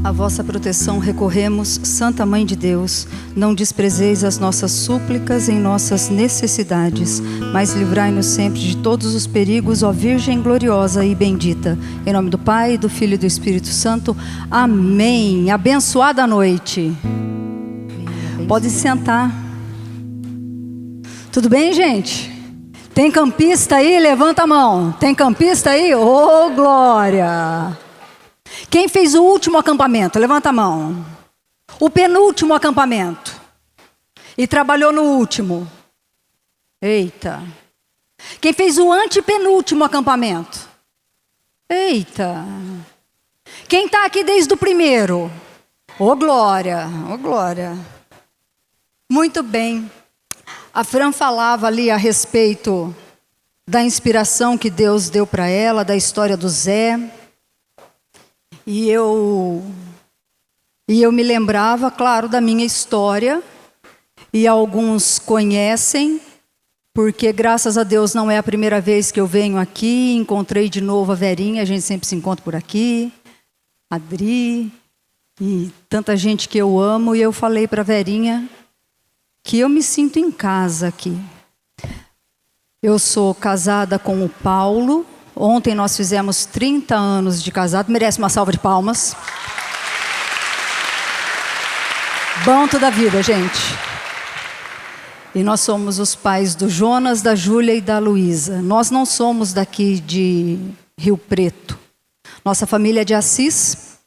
A vossa proteção recorremos, Santa Mãe de Deus. Não desprezeis as nossas súplicas em nossas necessidades, mas livrai-nos sempre de todos os perigos, ó Virgem gloriosa e bendita. Em nome do Pai, do Filho e do Espírito Santo. Amém. Abençoada noite. Pode sentar. Tudo bem, gente? Tem campista aí? Levanta a mão. Tem campista aí? Ô, glória! Quem fez o último acampamento? Levanta a mão. O penúltimo acampamento. E trabalhou no último. Eita. Quem fez o antepenúltimo acampamento? Eita. Quem está aqui desde o primeiro? Ô glória, ô glória. Muito bem. A Fran falava ali a respeito da inspiração que Deus deu para ela, da história do Zé. E eu me lembrava, claro, da minha história, e alguns conhecem, porque graças a Deus não é a primeira vez que eu venho aqui. Encontrei de novo a Verinha, a gente sempre se encontra por aqui, a Adri, e tanta gente que eu amo, e eu falei para a Verinha que eu me sinto em casa aqui. Eu sou casada com o Paulo. Ontem nós fizemos 30 anos de casado. Merece uma salva de palmas. Bom toda a vida, gente. E nós somos os pais do Jonas, da Júlia e da Luísa. Nós não somos daqui de Rio Preto. Nossa família é de Assis.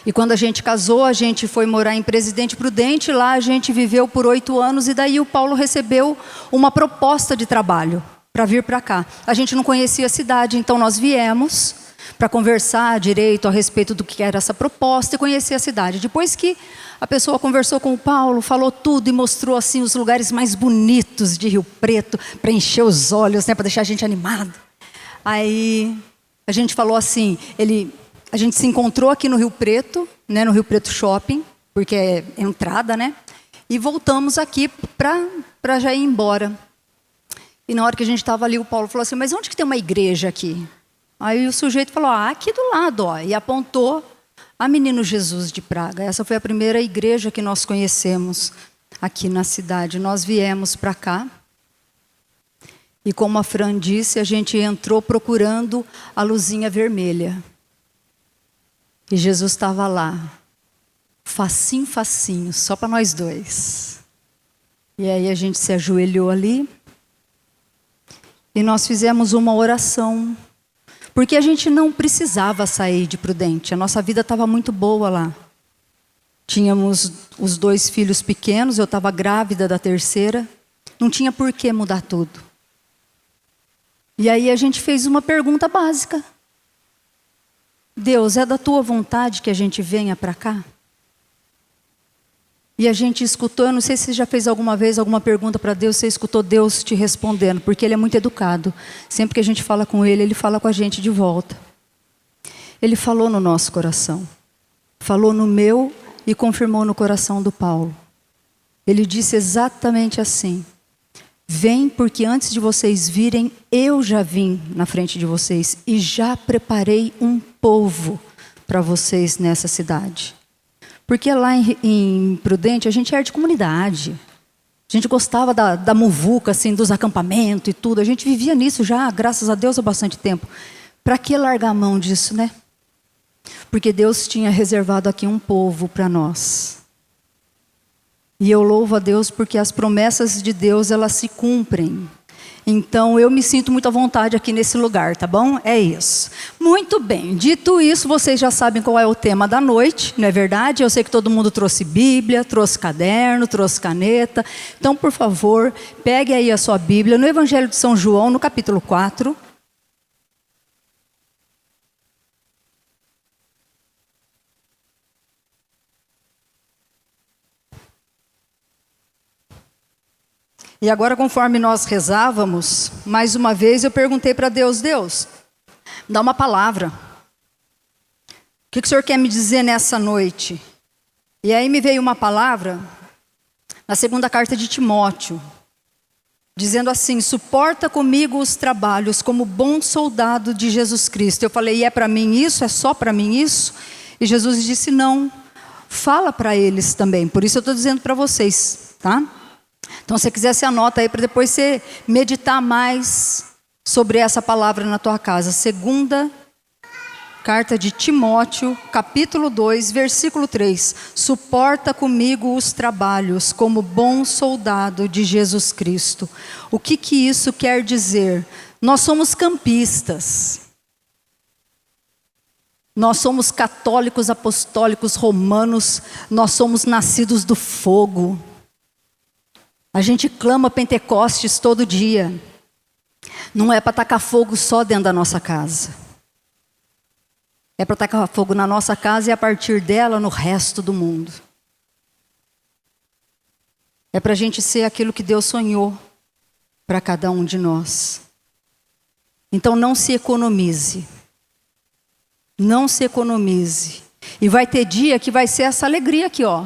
E quando a gente casou, a gente foi morar em Presidente Prudente. Lá a gente viveu por 8 anos. E daí o Paulo recebeu uma proposta de trabalho para vir para cá. A gente não conhecia a cidade, então nós viemos para conversar direito a respeito do que era essa proposta e conhecer a cidade. Depois que a pessoa conversou com o Paulo, falou tudo e mostrou assim os lugares mais bonitos de Rio Preto, para encher os olhos, né, para deixar a gente animado. Aí a gente falou assim, a gente se encontrou aqui no Rio Preto, né, no Rio Preto Shopping, porque é entrada, né? E voltamos aqui para já ir embora. E na hora que a gente estava ali, o Paulo falou assim, mas onde que tem uma igreja aqui? Aí o sujeito falou, aqui do lado, ó. E apontou a Menino Jesus de Praga. Essa foi a primeira igreja que nós conhecemos aqui na cidade. Nós viemos para cá. E como a Fran disse, a gente entrou procurando a luzinha vermelha. E Jesus estava lá. Facinho, facinho, só para nós dois. E aí a gente se ajoelhou ali. E nós fizemos uma oração, porque a gente não precisava sair de Prudente, a nossa vida estava muito boa lá. Tínhamos os 2 filhos pequenos, eu estava grávida da terceira, não tinha por que mudar tudo. E aí a gente fez uma pergunta básica. Deus, é da tua vontade que a gente venha para cá? E a gente escutou, eu não sei se você já fez alguma vez alguma pergunta para Deus, você escutou Deus te respondendo, porque Ele é muito educado. Sempre que a gente fala com Ele, Ele fala com a gente de volta. Ele falou no nosso coração, falou no meu e confirmou no coração do Paulo. Ele disse exatamente assim, vem porque antes de vocês virem, eu já vim na frente de vocês e já preparei um povo para vocês nessa cidade. Porque lá em Prudente a gente era de comunidade. A gente gostava da muvuca, assim, dos acampamentos e tudo. A gente vivia nisso já, graças a Deus, há bastante tempo. Para que largar a mão disso, né? Porque Deus tinha reservado aqui um povo para nós. E eu louvo a Deus porque as promessas de Deus, elas se cumprem. Então, eu me sinto muito à vontade aqui nesse lugar, tá bom? É isso. Muito bem. Dito isso, vocês já sabem qual é o tema da noite, não é verdade? Eu sei que todo mundo trouxe Bíblia, trouxe caderno, trouxe caneta. Então, por favor, pegue aí a sua Bíblia no Evangelho de São João, no capítulo 4. E agora, conforme nós rezávamos, mais uma vez eu perguntei para Deus, Deus, dá uma palavra. O que o Senhor quer me dizer nessa noite? E aí me veio uma palavra, na 2ª carta de Timóteo, dizendo assim, suporta comigo os trabalhos como bom soldado de Jesus Cristo. Eu falei, e é para mim isso? É só para mim isso? E Jesus disse: não, fala para eles também. Por isso eu estou dizendo para vocês, tá? Então, se você quiser, você anota aí para depois você meditar mais sobre essa palavra na tua casa. Segunda carta de Timóteo, capítulo 2, versículo 3. Suporta comigo os trabalhos como bom soldado de Jesus Cristo. O que isso quer dizer? Nós somos campistas. Nós somos católicos, apostólicos, romanos. Nós somos nascidos do fogo. A gente clama Pentecostes todo dia. Não é para tacar fogo só dentro da nossa casa. É para tacar fogo na nossa casa e a partir dela no resto do mundo. É para a gente ser aquilo que Deus sonhou para cada um de nós. Então não se economize. Não se economize. E vai ter dia que vai ser essa alegria aqui, ó.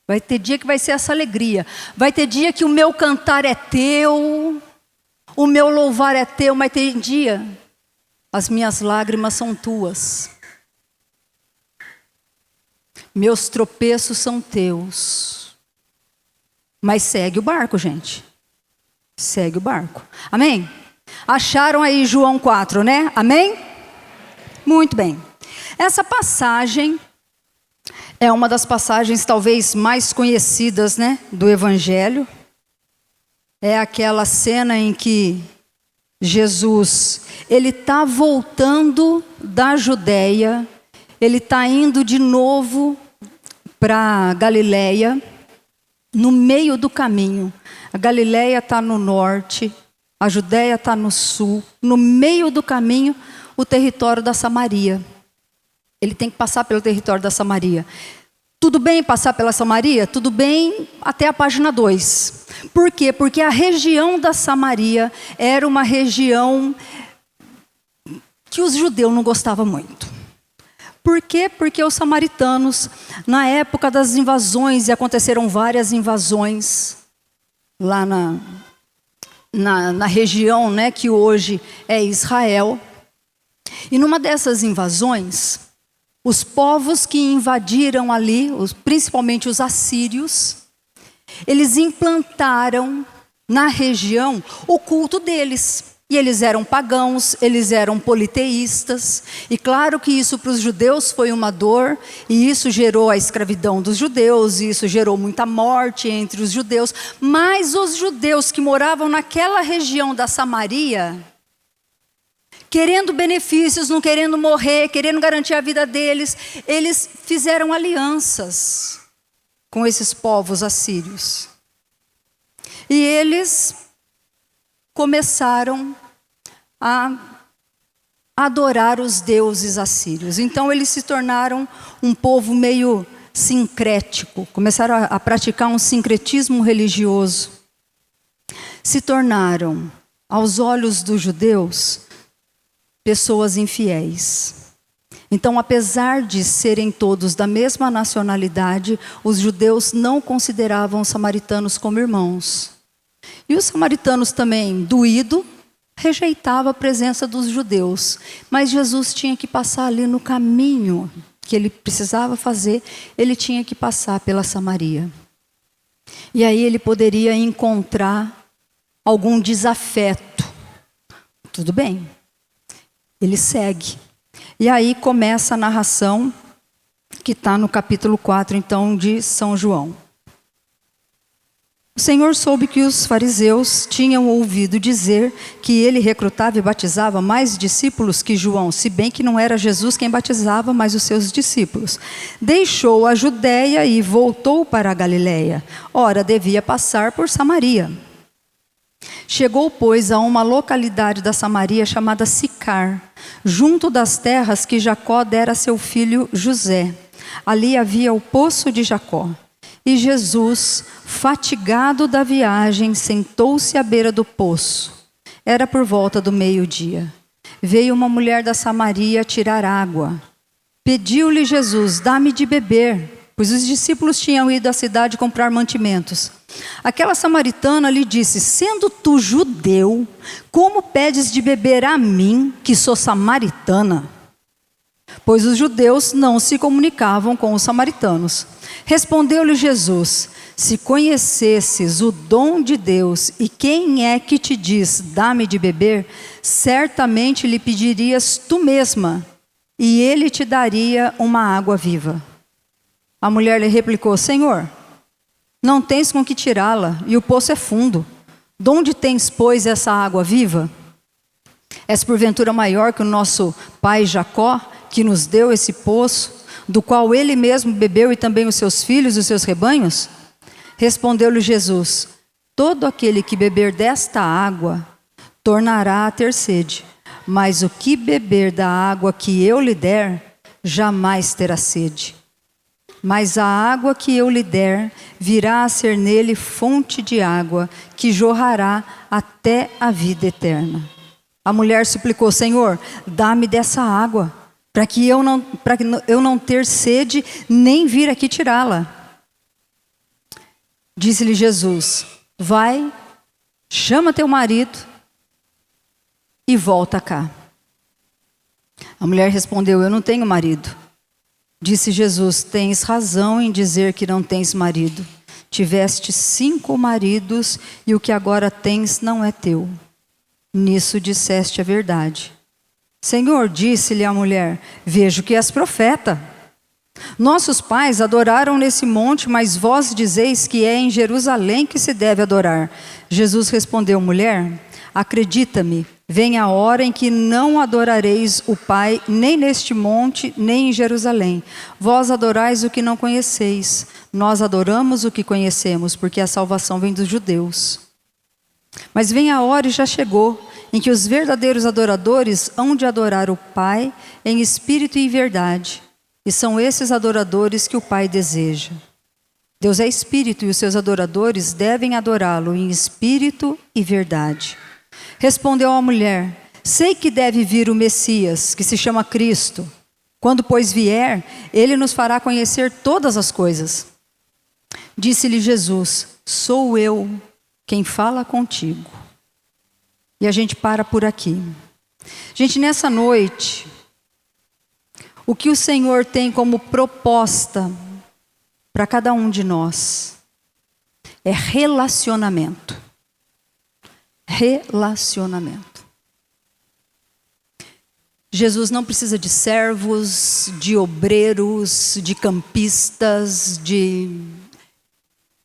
Vai ter dia que vai ser essa alegria. Vai ter dia que o meu cantar é teu, o meu louvar é teu, mas tem dia, as minhas lágrimas são tuas. Meus tropeços são teus. Mas segue o barco, gente. Segue o barco. Amém? Acharam aí João 4, né? Amém? Muito bem. Essa passagem é uma das passagens talvez mais conhecidas, né, do Evangelho. É aquela cena em que Jesus, ele está voltando da Judeia, ele está indo de novo para Galileia, no meio do caminho. A Galileia está no norte, a Judeia está no sul, no meio do caminho, o território da Samaria. Ele tem que passar pelo território da Samaria. Tudo bem passar pela Samaria? Tudo bem até a página 2. Por quê? Porque a região da Samaria era uma região que os judeus não gostavam muito. Por quê? Porque os samaritanos, na época das invasões, e aconteceram várias invasões lá na região, né, que hoje é Israel. E numa dessas invasões, os povos que invadiram ali, principalmente os assírios, eles implantaram na região o culto deles. E eles eram pagãos, eles eram politeístas. E claro que isso para os judeus foi uma dor, e isso gerou a escravidão dos judeus, e isso gerou muita morte entre os judeus. Mas os judeus que moravam naquela região da Samaria, querendo benefícios, não querendo morrer, querendo garantir a vida deles, eles fizeram alianças com esses povos assírios. E eles começaram a adorar os deuses assírios. Então eles se tornaram um povo meio sincrético, começaram a praticar um sincretismo religioso. Se tornaram, aos olhos dos judeus, pessoas infiéis. Então, apesar de serem todos da mesma nacionalidade, os judeus não consideravam os samaritanos como irmãos. E os samaritanos também, doído, rejeitavam a presença dos judeus. Mas Jesus tinha que passar ali no caminho que ele precisava fazer, ele tinha que passar pela Samaria. E aí ele poderia encontrar algum desafeto. Tudo bem. Ele segue. E aí começa a narração que está no capítulo 4, então, de São João. O Senhor soube que os fariseus tinham ouvido dizer que ele recrutava e batizava mais discípulos que João, se bem que não era Jesus quem batizava, mas os seus discípulos. Deixou a Judeia e voltou para a Galileia. Ora, devia passar por Samaria. Chegou, pois, a uma localidade da Samaria chamada Sicar, junto das terras que Jacó dera a seu filho José. Ali havia o poço de Jacó. E Jesus, fatigado da viagem, sentou-se à beira do poço. Era por volta do meio-dia. Veio uma mulher da Samaria tirar água. Pediu-lhe Jesus: dá-me de beber, pois os discípulos tinham ido à cidade comprar mantimentos. Aquela samaritana lhe disse: sendo tu judeu, como pedes de beber a mim, que sou samaritana? pois os judeus não se comunicavam com os samaritanos. Respondeu-lhe Jesus: se conhecesses o dom de Deus e quem é que te diz, dá-me de beber, certamente lhe pedirias tu mesma, e ele te daria uma água viva. A mulher lhe replicou: Senhor, não tens com que tirá-la, e o poço é fundo. De onde tens, pois, essa água viva? És porventura maior que o nosso pai Jacó, que nos deu esse poço, do qual ele mesmo bebeu e também os seus filhos e os seus rebanhos? Respondeu-lhe Jesus: todo aquele que beber desta água tornará a ter sede, mas o que beber da água que eu lhe der, jamais terá sede. Mas a água que eu lhe der virá a ser nele fonte de água, que jorrará até a vida eterna. A mulher suplicou: Senhor, dá-me dessa água, para que eu não ter sede, nem vir aqui tirá-la. Disse-lhe Jesus: vai, chama teu marido e volta cá. A mulher respondeu: eu não tenho marido. Disse Jesus: tens razão em dizer que não tens marido. Tiveste 5 maridos e o que agora tens não é teu. Nisso disseste a verdade. Senhor, disse-lhe a mulher, vejo que és profeta. Nossos pais adoraram nesse monte, mas vós dizeis que é em Jerusalém que se deve adorar. Jesus respondeu: mulher, acredita-me, vem a hora em que não adorareis o Pai, nem neste monte, nem em Jerusalém. Vós adorais o que não conheceis. Nós adoramos o que conhecemos, porque a salvação vem dos judeus. Mas vem a hora, e já chegou, em que os verdadeiros adoradores hão de adorar o Pai em espírito e em verdade. E são esses adoradores que o Pai deseja. Deus é espírito e os seus adoradores devem adorá-lo em espírito e verdade. Respondeu a mulher: sei que deve vir o Messias, que se chama Cristo. Quando, pois, vier, ele nos fará conhecer todas as coisas. Disse-lhe Jesus: sou eu quem fala contigo. E a gente para por aqui. Gente, nessa noite, o que o Senhor tem como proposta para cada um de nós é relacionamento. Relacionamento. Jesus não precisa de servos, de obreiros, de campistas,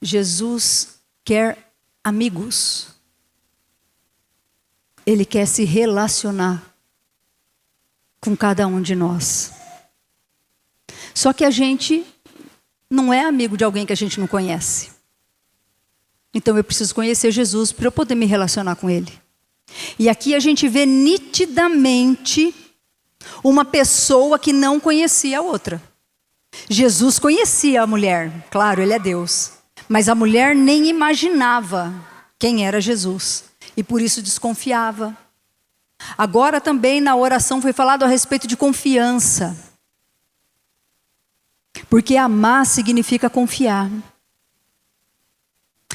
Jesus quer amigos. Ele quer se relacionar com cada um de nós. Só que a gente não é amigo de alguém que a gente não conhece. Então eu preciso conhecer Jesus para eu poder me relacionar com Ele. E aqui a gente vê nitidamente uma pessoa que não conhecia a outra. Jesus conhecia a mulher, claro, Ele é Deus. Mas a mulher nem imaginava quem era Jesus. E por isso desconfiava. Agora também na oração foi falado a respeito de confiança. Porque amar significa confiar.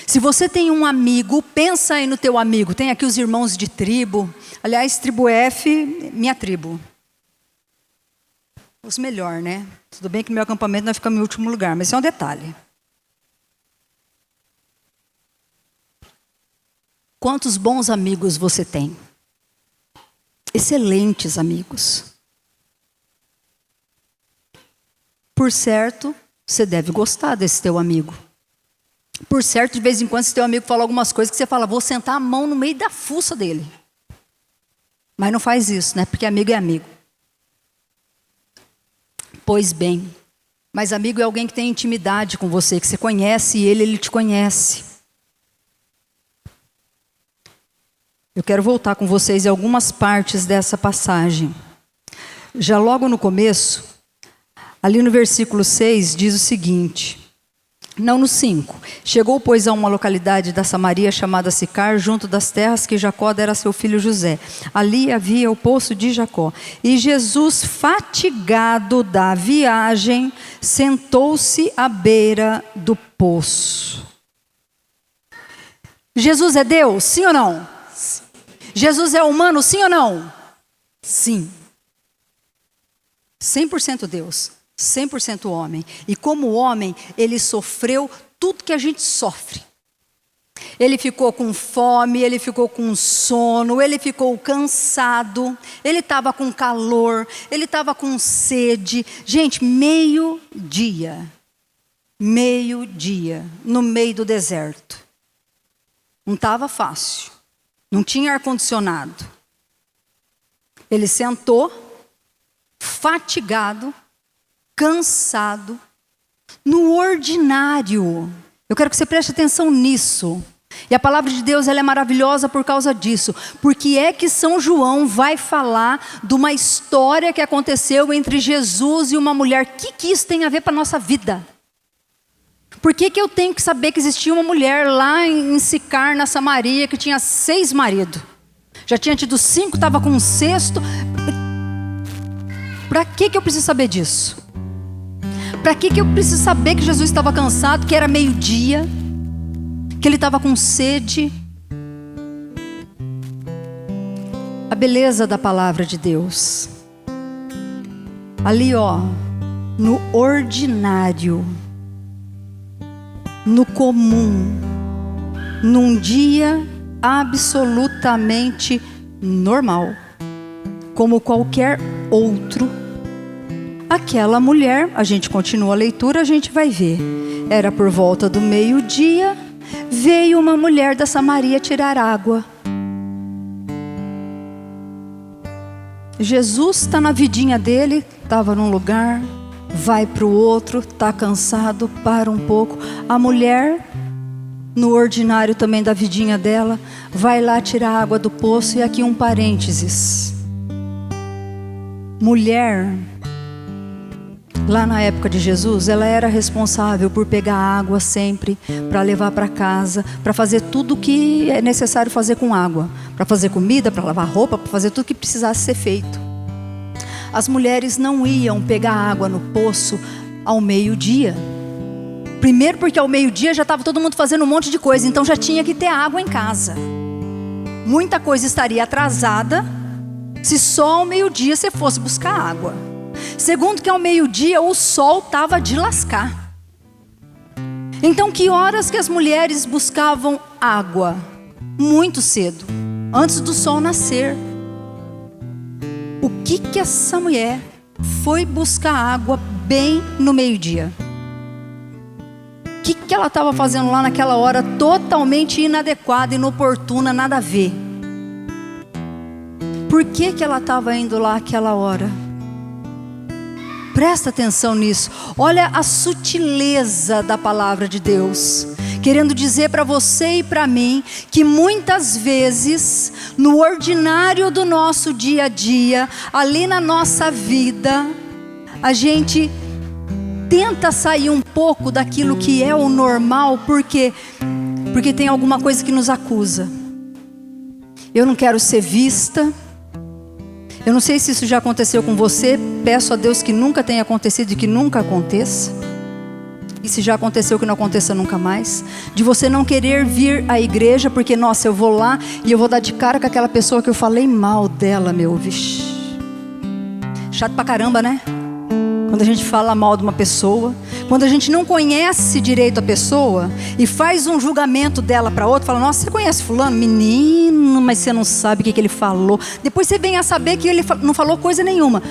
Se você tem um amigo, pensa aí no teu amigo. Tem aqui os irmãos de tribo. Aliás, tribo F, minha tribo. Os melhor, né? Tudo bem que no meu acampamento nós ficamos em último lugar, mas isso é um detalhe. Quantos bons amigos você tem? Excelentes amigos. Por certo, você deve gostar desse teu amigo. Por certo, de vez em quando, esse teu amigo fala algumas coisas que você fala: vou sentar a mão no meio da fuça dele. Mas não faz isso, né? Porque amigo é amigo. Pois bem, mas amigo é alguém que tem intimidade com você, que você conhece e ele te conhece. Eu quero voltar com vocês em algumas partes dessa passagem. Já logo no começo, ali no versículo 6, diz o seguinte... Não no 5. Chegou, pois, a uma localidade da Samaria chamada Sicar, junto das terras que Jacó dera a seu filho José. Ali havia o poço de Jacó. E Jesus, fatigado da viagem, sentou-se à beira do poço. Jesus é Deus? Sim ou não? Sim. Jesus é humano? Sim ou não? Sim. 100% Deus, 100% homem. E como homem, ele sofreu tudo que a gente sofre. Ele ficou com fome, ele ficou com sono, ele ficou cansado, ele estava com calor, ele estava com sede. Gente, meio-dia, no meio do deserto. Não estava fácil, não tinha ar-condicionado. Ele sentou, fatigado, cansado, no ordinário. Eu quero que você preste atenção nisso. E a palavra de Deus, ela é maravilhosa por causa disso. Porque é que São João vai falar de uma história que aconteceu entre Jesus e uma mulher. O que isso tem a ver para a nossa vida? Por que eu tenho que saber que existia uma mulher lá em Sicar, na Samaria, que tinha 6 maridos? Já tinha tido 5, estava com um 6º. Para que eu preciso saber disso? Para que eu preciso saber que Jesus estava cansado, que era meio-dia, que ele estava com sede? A beleza da palavra de Deus. Ali, no ordinário, no comum, num dia absolutamente normal, como qualquer outro, aquela mulher, a gente continua a leitura, a gente vai ver. Era por volta do meio-dia, veio uma mulher da Samaria tirar água. Jesus está na vidinha dele, estava num lugar, vai para o outro, está cansado, para um pouco. A mulher, no ordinário também da vidinha dela, vai lá tirar água do poço. E aqui um parênteses. Mulher, lá na época de Jesus, ela era responsável por pegar água sempre, para levar para casa, para fazer tudo o que é necessário fazer com água. Para fazer comida, para lavar roupa, para fazer tudo que precisasse ser feito. As mulheres não iam pegar água no poço ao meio-dia. Primeiro porque ao meio-dia já estava todo mundo fazendo um monte de coisa, então já tinha que ter água em casa. Muita coisa estaria atrasada se só ao meio-dia você fosse buscar água. Segundo que ao meio-dia o sol estava de lascar. Então que horas que as mulheres buscavam água? Muito cedo, antes do sol nascer. O que essa mulher foi buscar água bem no meio-dia? O que ela estava fazendo lá naquela hora totalmente inadequada, inoportuna, nada a ver? Por que ela estava indo lá aquela hora? Presta atenção nisso. Olha a sutileza da palavra de Deus, querendo dizer para você e para mim que muitas vezes no ordinário do nosso dia a dia, ali na nossa vida, a gente tenta sair um pouco daquilo que é o normal, porque tem alguma coisa que nos acusa. Eu não quero ser vista. Eu não sei se isso já aconteceu com você. Peço a Deus que nunca tenha acontecido e que nunca aconteça. E se já aconteceu, que não aconteça nunca mais. De você não querer vir à igreja porque, nossa, eu vou lá e eu vou dar de cara com aquela pessoa que eu falei mal dela, meu. Vixe. Chato pra caramba, né? Quando a gente fala mal de uma pessoa, quando a gente não conhece direito a pessoa e faz um julgamento dela para outra, fala: nossa, você conhece fulano? Menino, mas você não sabe o que ele falou. Depois você vem a saber que ele não falou coisa nenhuma.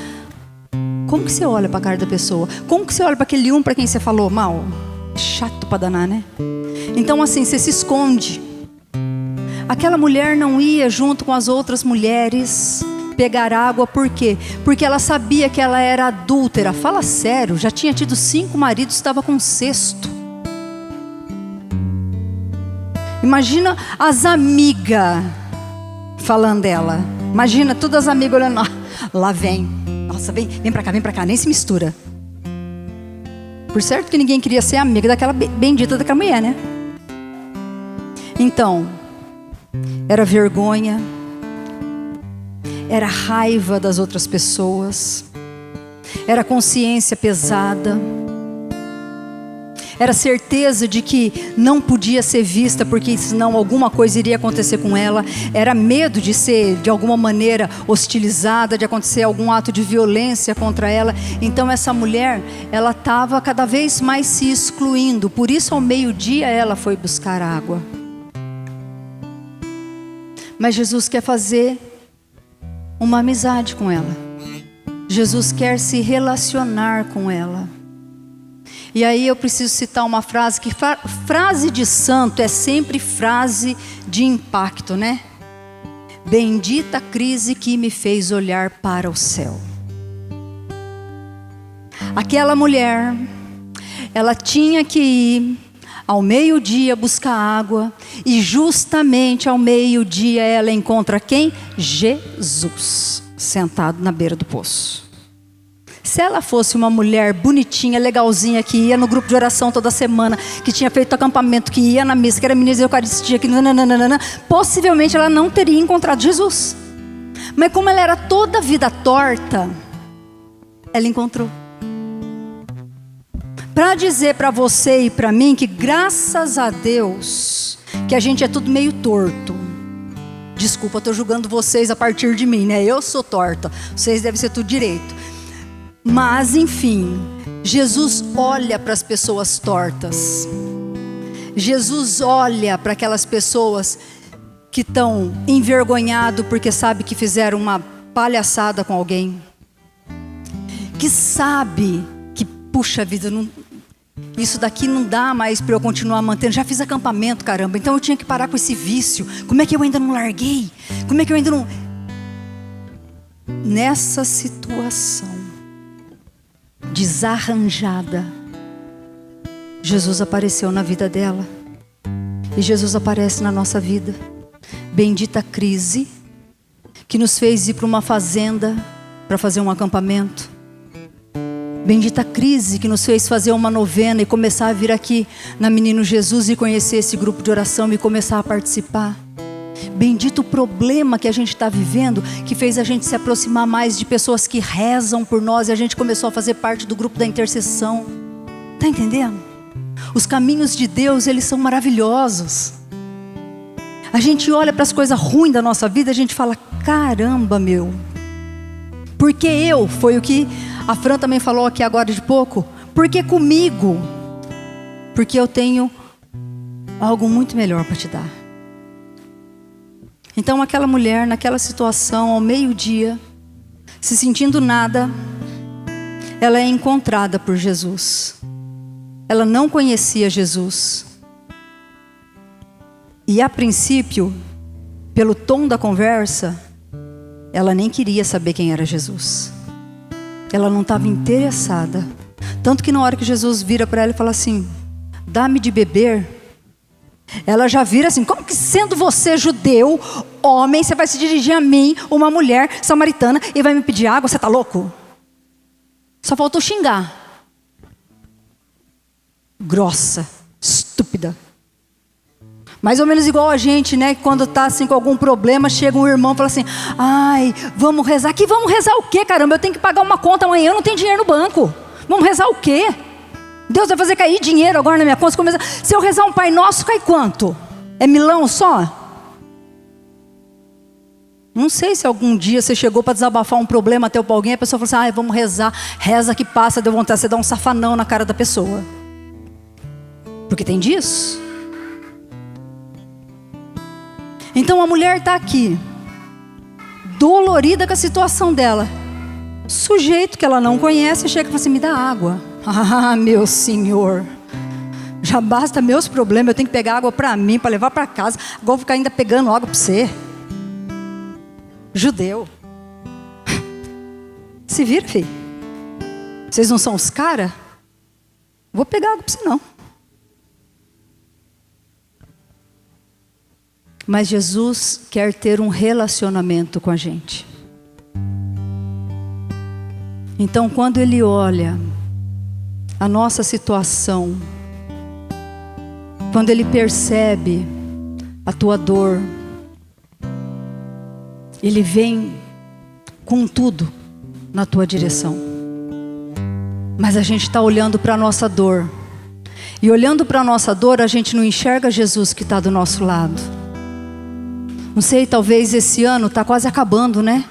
Como que você olha para a cara da pessoa? Como que você olha para aquele para quem você falou mal? Chato para danar, né? Então assim, você se esconde. Aquela mulher não ia junto com as outras mulheres pegar água, por quê? Porque ela sabia que ela era adúltera. Fala sério, já tinha tido 5 maridos, estava com 6º. Imagina as amigas falando dela. Imagina todas as amigas olhando, lá vem. Nossa, vem pra cá, nem se mistura. Por certo que ninguém queria ser amiga daquela bendita daquela mulher, né? Então, era vergonha, era raiva das outras pessoas, era consciência pesada, Era certeza de que não podia ser vista, porque senão alguma coisa iria acontecer com ela. Era medo de ser, de alguma maneira, hostilizada, de acontecer algum ato de violência contra ela. Então essa mulher, ela estava cada vez mais se excluindo. Por isso, ao meio-dia, ela foi buscar água. Mas Jesus quer fazer uma amizade com ela. Jesus quer se relacionar com ela. E aí eu preciso citar uma frase, que frase de santo é sempre frase de impacto, né? Bendita a crise que me fez olhar para o céu. Aquela mulher, ela tinha que ir ao meio-dia buscar água, e justamente ao meio-dia ela encontra quem? Jesus, sentado na beira do poço. Se ela fosse uma mulher bonitinha, legalzinha, que ia no grupo de oração toda semana, que tinha feito acampamento, que ia na missa, que era ministra de Eucaristia, que nananana, possivelmente ela não teria encontrado Jesus. Mas como ela era toda vida torta, ela encontrou. Para dizer para você e para mim que graças a Deus que a gente é tudo meio torto. Desculpa, eu estou julgando vocês a partir de mim, né? Eu sou torta, vocês devem ser tudo direito. Mas enfim, Jesus olha para as pessoas tortas. Jesus olha para aquelas pessoas que estão envergonhadas porque sabe que fizeram uma palhaçada com alguém. Que sabe que, puxa vida, isso daqui não dá mais para eu continuar mantendo. Já fiz acampamento, caramba, então eu tinha que parar com esse vício. Como é que eu ainda não larguei? Como é que eu ainda não... Nessa situação desarranjada, Jesus apareceu na vida dela. E Jesus aparece na nossa vida. Bendita a crise que nos fez ir para uma fazenda para fazer um acampamento. Bendita a crise que nos fez fazer uma novena e começar a vir aqui na Menino Jesus e conhecer esse grupo de oração e começar a participar. Bendito o problema que a gente está vivendo, que fez a gente se aproximar mais de pessoas que rezam por nós, e a gente começou a fazer parte do grupo da intercessão. Está entendendo? Os caminhos de Deus, eles são maravilhosos. A gente olha para as coisas ruins da nossa vida, a gente fala, caramba, meu. Porque foi o que a Fran também falou aqui agora de pouco. Porque comigo? Porque eu tenho algo muito melhor para te dar. Então aquela mulher, naquela situação, ao meio-dia, se sentindo nada, ela é encontrada por Jesus. Ela não conhecia Jesus. E a princípio, pelo tom da conversa, ela nem queria saber quem era Jesus. Ela não estava interessada. Tanto que na hora que Jesus vira para ela e fala assim, dá-me de beber, ela já vira assim, como que sendo você judeu, homem, você vai se dirigir a mim, uma mulher samaritana, e vai me pedir água? Você está louco? Só faltou xingar. Grossa, estúpida. Mais ou menos igual a gente, né? Quando está assim com algum problema, chega um irmão e fala assim, ai, vamos rezar. Que vamos rezar o quê, caramba? Eu tenho que pagar uma conta amanhã, eu não tenho dinheiro no banco. Vamos rezar o quê? Deus vai fazer cair dinheiro agora na minha conta. Se eu rezar um Pai Nosso, cai quanto? É milão só? Não sei se algum dia você chegou para desabafar um problema até para alguém, a pessoa falou assim, ai, vamos rezar, reza que passa, deu vontade de você dar um safanão na cara da pessoa. Porque tem disso. Então a mulher está aqui, dolorida com a situação dela. Sujeito que ela não conhece chega e fala assim, me dá água. Ah, meu Senhor, já basta meus problemas, eu tenho que pegar água para mim, para levar para casa. Agora vou ficar ainda pegando água para você. Judeu. Se vira, filho. Vocês não são os caras? Vou pegar água para você não. Mas Jesus quer ter um relacionamento com a gente. Então quando Ele olha a nossa situação, quando Ele percebe a tua dor, Ele vem com tudo na tua direção. Mas a gente está olhando para a nossa dor E olhando para a nossa dor, a gente não enxerga Jesus que está do nosso lado. Não sei, talvez esse ano está quase acabando, né?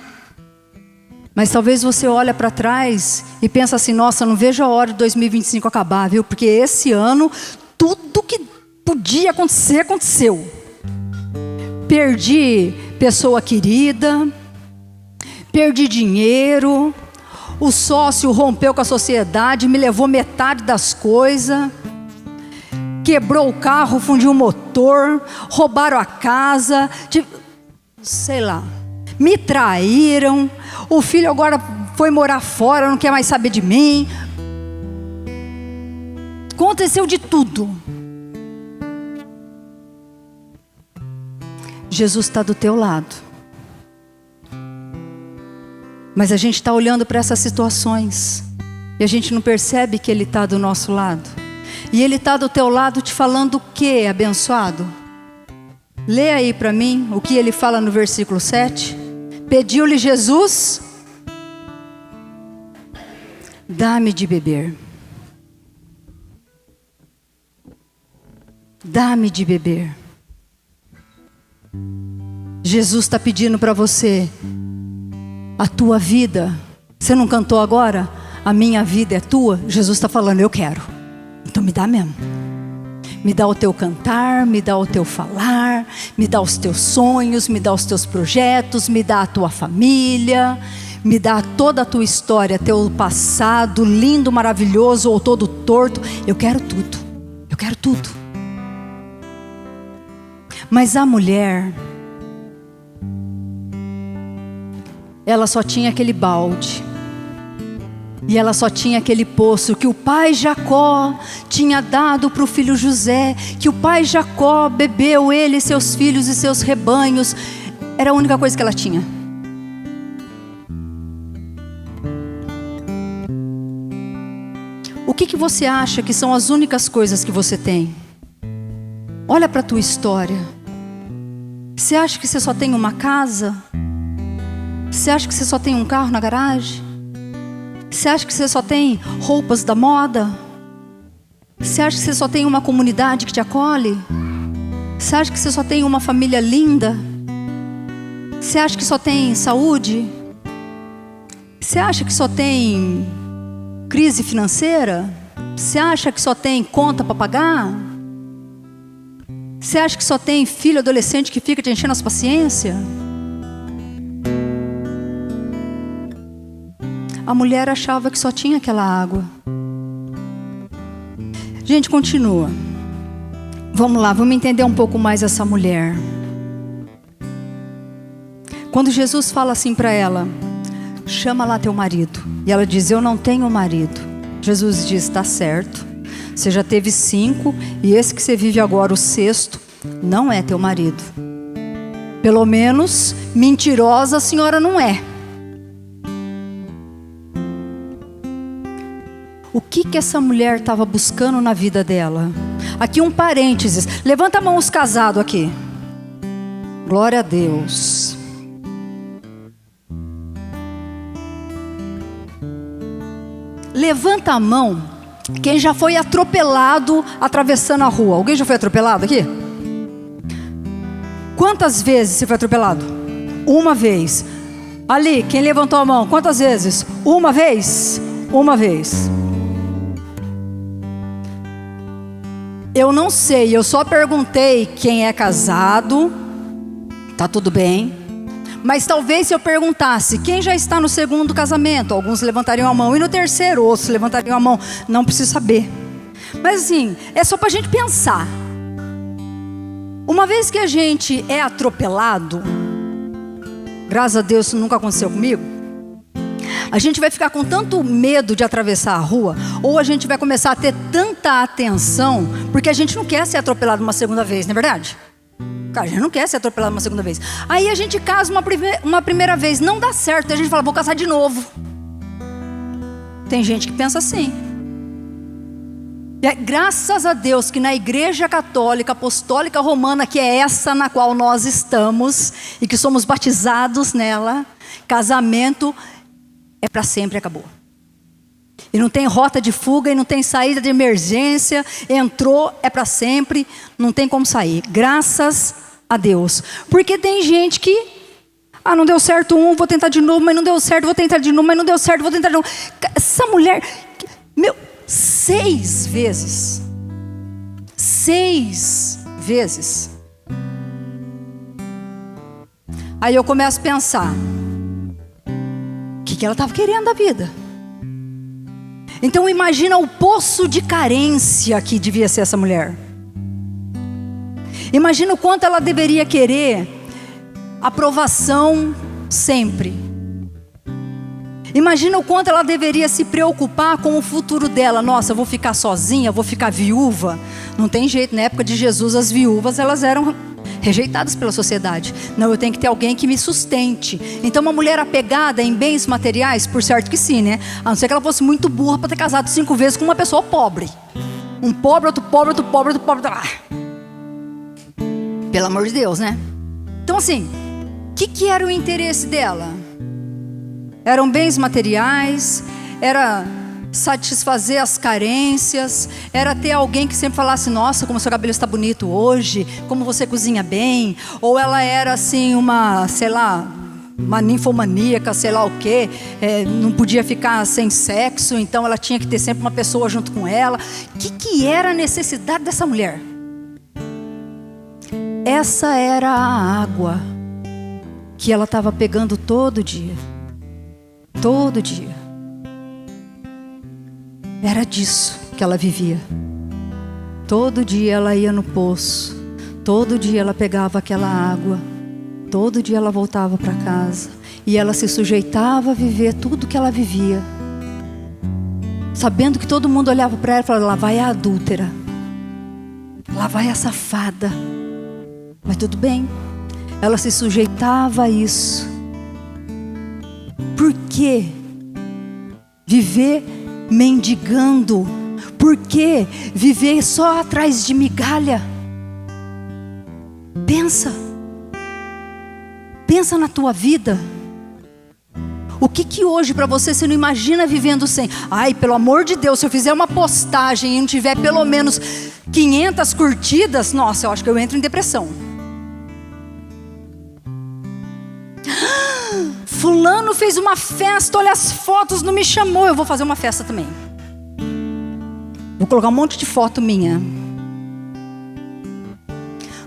Mas talvez você olha para trás e pensa assim, nossa, não vejo a hora de 2025 acabar, viu? Porque esse ano, tudo que podia acontecer, aconteceu. Perdi pessoa querida, perdi dinheiro, o sócio rompeu com a sociedade, me levou metade das coisas, quebrou o carro, fundiu o motor, roubaram a casa, sei lá, me traíram, o filho agora foi morar fora, não quer mais saber de mim. Aconteceu de tudo. Jesus está do teu lado. Mas a gente está olhando para essas situações e a gente não percebe que Ele está do nosso lado. E Ele está do teu lado te falando o que, abençoado? Lê aí para mim o que Ele fala no versículo 7. Pediu-lhe Jesus: dá-me de beber. Dá-me de beber. Jesus está pedindo para você a tua vida. Você não cantou agora? A minha vida é tua. Jesus está falando, eu quero. Então me dá mesmo. Me dá o teu cantar, me dá o teu falar, me dá os teus sonhos, me dá os teus projetos, me dá a tua família, me dá toda a tua história, teu passado lindo, maravilhoso ou todo torto. Eu quero tudo. Eu quero tudo. Mas a mulher, ela só tinha aquele balde. E ela só tinha aquele poço que o pai Jacó tinha dado para o filho José. Que o pai Jacó bebeu, ele, seus filhos e seus rebanhos. Era a única coisa que ela tinha. O que você acha que são as únicas coisas que você tem? Olha para a tua história. Você acha que você só tem uma casa? Você acha que você só tem um carro na garagem? Você acha que você só tem roupas da moda? Você acha que você só tem uma comunidade que te acolhe? Você acha que você só tem uma família linda? Você acha que só tem saúde? Você acha que só tem crise financeira? Você acha que só tem conta para pagar? Você acha que só tem filho adolescente que fica te enchendo as paciências? A mulher achava que só tinha aquela água. Gente, continua. Vamos lá, vamos entender um pouco mais essa mulher. Quando Jesus fala assim para ela: chama lá teu marido. E ela diz: eu não tenho marido. Jesus diz: está certo. Você já teve 5 e esse que você vive agora, o 6º, não é teu marido. Pelo menos mentirosa a senhora não é. O que essa mulher estava buscando na vida dela? Aqui um parênteses. Levanta a mão os casados aqui. Glória a Deus. Levanta a mão quem já foi atropelado atravessando a rua. Alguém já foi atropelado aqui? Quantas vezes você foi atropelado? Uma vez. Ali, quem levantou a mão? Quantas vezes? Uma vez? Uma vez. Eu não sei, eu só perguntei quem é casado, tá tudo bem. Mas talvez se eu perguntasse quem já está no 2º casamento, alguns levantariam a mão. E no 3º, outros levantariam a mão. Não preciso saber. Mas assim, é só para a gente pensar. Uma vez que a gente é atropelado, graças a Deus isso nunca aconteceu comigo, a gente vai ficar com tanto medo de atravessar a rua, ou a gente vai começar a ter tanta atenção, porque a gente não quer ser atropelado uma segunda vez, não é verdade? Cara, a gente não quer ser atropelado uma segunda vez. Aí a gente casa uma primeira vez, não dá certo, a gente fala, vou casar de novo. Tem gente que pensa assim. E graças a Deus que na Igreja Católica Apostólica Romana, que é essa na qual nós estamos, e que somos batizados nela, casamento é para sempre, acabou. E não tem rota de fuga, e não tem saída de emergência. Entrou, é para sempre, não tem como sair. Graças a Deus. Porque tem gente que, não deu certo vou tentar de novo, mas não deu certo, vou tentar de novo, mas não deu certo, vou tentar de novo. Essa mulher, 6 vezes. 6 vezes. Aí eu começo a pensar, o que ela estava querendo da vida? Então imagina o poço de carência que devia ser essa mulher. Imagina o quanto ela deveria querer aprovação sempre. Imagina o quanto ela deveria se preocupar com o futuro dela. Nossa, eu vou ficar sozinha, eu vou ficar viúva. Não tem jeito, na época de Jesus as viúvas elas eram rejeitadas pela sociedade. Não, eu tenho que ter alguém que me sustente. Então uma mulher apegada em bens materiais, por certo que sim, né? A não ser que ela fosse muito burra para ter casado 5 vezes com uma pessoa pobre. Um pobre, outro pobre, outro pobre, outro pobre. Pelo amor de Deus, né? Então assim, o que era o interesse dela? Eram bens materiais, era satisfazer as carências, era ter alguém que sempre falasse, nossa, como seu cabelo está bonito hoje, como você cozinha bem. Ou ela era assim uma, sei lá, uma ninfomaníaca, sei lá o quê, não podia ficar sem sexo, então ela tinha que ter sempre uma pessoa junto com ela. O que era a necessidade dessa mulher? Essa era a água que ela estava pegando todo dia. Todo dia. Era disso que ela vivia. Todo dia ela ia no poço. Todo dia ela pegava aquela água. Todo dia ela voltava para casa. E ela se sujeitava a viver tudo que ela vivia, sabendo que todo mundo olhava para ela e falava, lá vai a adúltera, lá vai a safada. Mas tudo bem. Ela se sujeitava a isso. Por que viver mendigando? Por que viver só atrás de migalha? Pensa na tua vida. O que hoje para você não imagina vivendo sem? Ai, pelo amor de Deus, se eu fizer uma postagem e não tiver pelo menos 500 curtidas, nossa, eu acho que eu entro em depressão. Fulano fez uma festa, olha as fotos, não me chamou, eu vou fazer uma festa também. Vou colocar um monte de foto minha.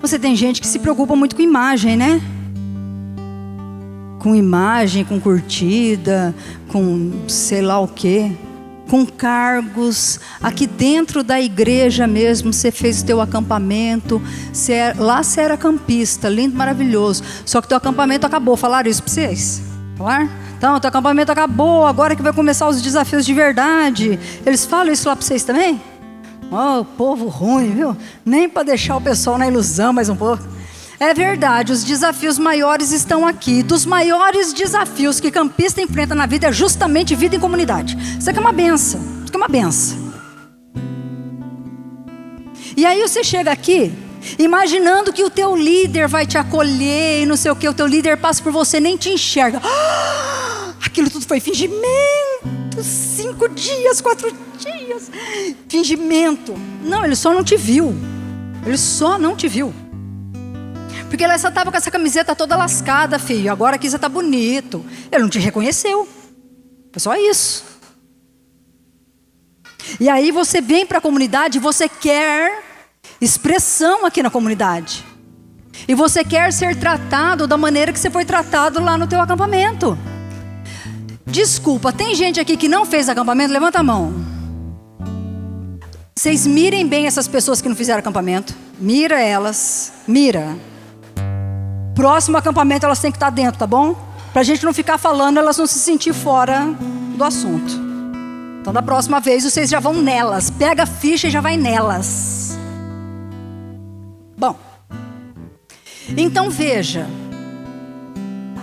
Você tem gente que se preocupa muito com imagem, né? Com imagem, com curtida, com sei lá o quê. Com cargos. Aqui dentro da igreja mesmo, você fez o teu acampamento. Lá você era campista, lindo, maravilhoso. Só que teu acampamento acabou. Falaram isso para vocês? Falaram? Então, teu acampamento acabou, agora que vai começar os desafios de verdade. Eles falam isso lá para vocês também? Oh, povo ruim, viu? Nem para deixar o pessoal na ilusão mais um pouco. É verdade, os desafios maiores estão aqui. Dos maiores desafios que campista enfrenta na vida é justamente vida em comunidade. Isso aqui é uma benção. Isso aqui é uma benção. E aí você chega aqui, imaginando que o teu líder vai te acolher e não sei o que. O teu líder passa por você, nem te enxerga. Aquilo tudo foi fingimento. 5 dias, 4 dias. Fingimento. Não, ele só não te viu. Ele só não te viu. Porque você estava com essa camiseta toda lascada, filho. Agora aqui você está bonito. Ele não te reconheceu. Foi só isso. E aí você vem para a comunidade e você quer expressão aqui na comunidade. E você quer ser tratado da maneira que você foi tratado lá no teu acampamento. Desculpa, tem gente aqui que não fez acampamento? Levanta a mão. Vocês mirem bem essas pessoas que não fizeram acampamento. Mira elas. Mira. Próximo acampamento elas têm que estar dentro, tá bom? Pra gente não ficar falando, elas não se sentir fora do assunto. Então da próxima vez vocês já vão nelas. Pega a ficha e já vai nelas. Bom. Então veja.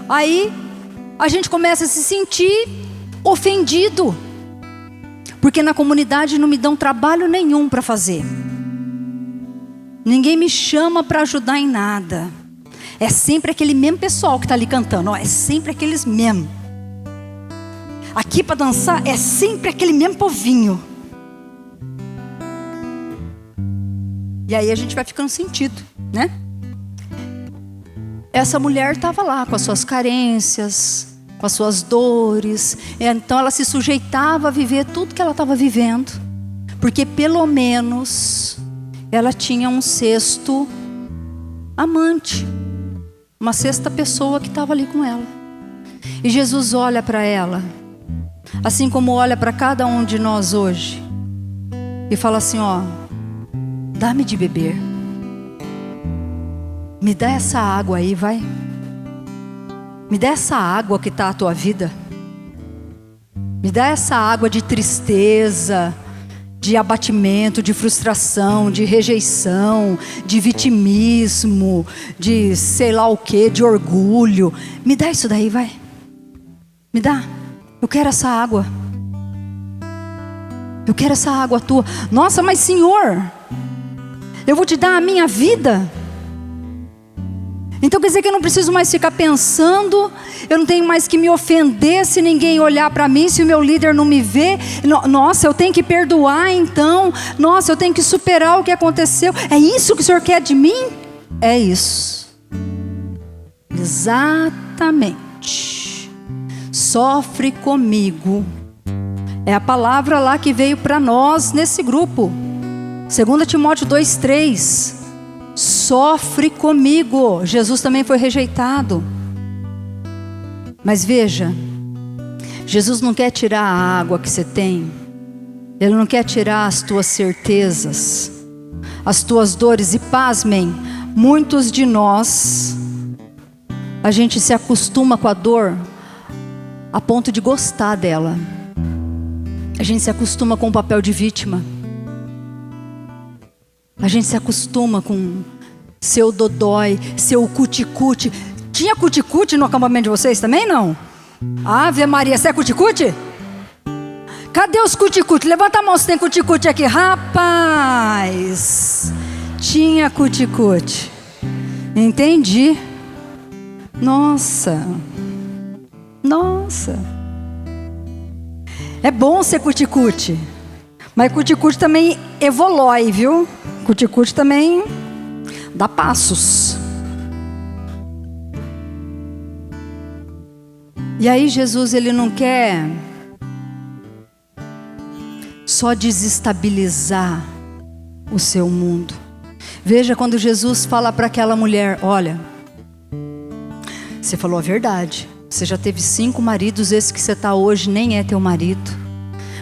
Aí a gente começa a se sentir ofendido. Porque na comunidade não me dão trabalho nenhum para fazer. Ninguém me chama para ajudar em nada. É sempre aquele mesmo pessoal que está ali cantando. É sempre aqueles mesmo. aqui para dançar é sempre aquele mesmo povinho. E aí a gente vai ficando sentido, né? Essa mulher estava lá com as suas carências, com as suas dores. Então ela se sujeitava a viver tudo que ela estava vivendo, porque pelo menos ela tinha um sexto amante, uma sexta pessoa que estava ali com ela. E Jesus olha para ela, assim como olha para cada um de nós hoje, e fala assim: ó, dá-me de beber, me dá essa água aí, vai, me dá essa água que está a tua vida, me dá essa água de tristeza, de abatimento, de frustração, de rejeição, de vitimismo, de sei lá o que, de orgulho. Me dá isso daí, vai. Me dá. Eu quero essa água. Eu quero essa água tua. Nossa, mas Senhor, eu vou te dar a minha vida. Então quer dizer que eu não preciso mais ficar pensando, eu não tenho mais que me ofender se ninguém olhar para mim, se o meu líder não me vê. Nossa, eu tenho que perdoar então. Nossa, eu tenho que superar o que aconteceu. É isso que o Senhor quer de mim? É isso. Exatamente. Sofre comigo. É a palavra lá que veio para nós nesse grupo. 2 Timóteo 2:3. Sofre comigo. Jesus também foi rejeitado. Mas veja, Jesus não quer tirar a água que você tem. Ele não quer tirar as tuas certezas, as tuas dores. E pasmem, muitos de nós, a gente se acostuma com a dor a ponto de gostar dela. A gente se acostuma com o papel de vítima. A gente se acostuma com seu dodói, seu cuticute. Tinha cuticute no acampamento de vocês também, não? Ave Maria, você é cuticute? Cadê os cuticute? Levanta a mão se tem cuticute aqui. Rapaz, tinha cuticute. Entendi. Nossa. Nossa. É bom ser cuticute. Mas cuticute também evolui, viu? Cuticute também dá passos. E aí Jesus, ele não quer só desestabilizar o seu mundo. Veja quando Jesus fala para aquela mulher: olha, você falou a verdade, você já teve 5 maridos, esse que você está hoje nem é teu marido.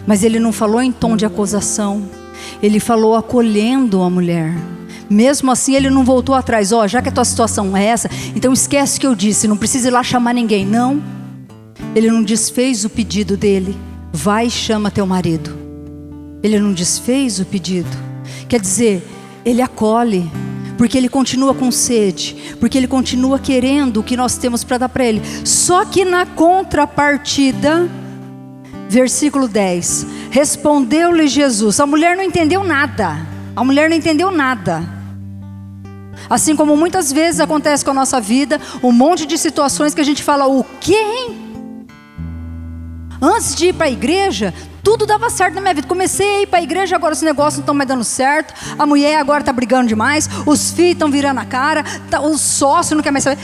Mas ele não falou em tom de acusação, ele falou acolhendo a mulher. Mesmo assim ele não voltou atrás: ó, já que a tua situação é essa, então esquece o que eu disse, não precisa ir lá chamar ninguém. Não, ele não desfez o pedido dele: vai e chama teu marido. Ele não desfez o pedido. Quer dizer, ele acolhe, porque ele continua com sede, porque ele continua querendo o que nós temos para dar para ele. Só que na contrapartida, versículo 10, respondeu-lhe Jesus. A mulher não entendeu nada. A mulher não entendeu nada. Assim como muitas vezes acontece com a nossa vida, um monte de situações que a gente fala: o quê, hein? Antes de ir para a igreja, tudo dava certo na minha vida. Comecei a ir para a igreja, agora os negócios não estão mais dando certo. A mulher agora está brigando demais. Os filhos estão virando a cara. O sócio não quer mais saber.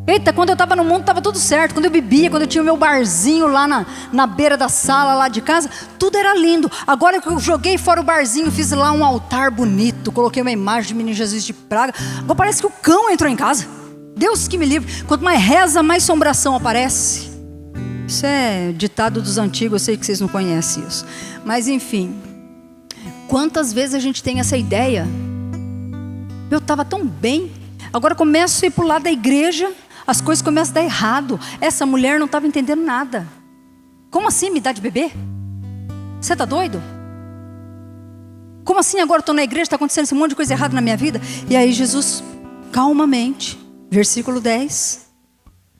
Eita, quando eu estava no mundo estava tudo certo. Quando eu bebia, quando eu tinha o meu barzinho lá na beira da sala lá de casa, tudo era lindo. Agora que eu joguei fora o barzinho, fiz lá um altar bonito, coloquei uma imagem de menino Jesus de praga. Agora parece que o cão entrou em casa. Deus que me livre. Quanto mais reza, mais assombração aparece. Isso é ditado dos antigos, eu sei que vocês não conhecem isso. Mas enfim, quantas vezes a gente tem essa ideia? Eu estava tão bem, agora começo a ir para o lado da igreja, as coisas começam a dar errado. Essa mulher não estava entendendo nada. Como assim me dá de beber? Você está doido? Como assim agora estou na igreja, está acontecendo esse monte de coisa errada na minha vida? E aí Jesus, calmamente, versículo 10.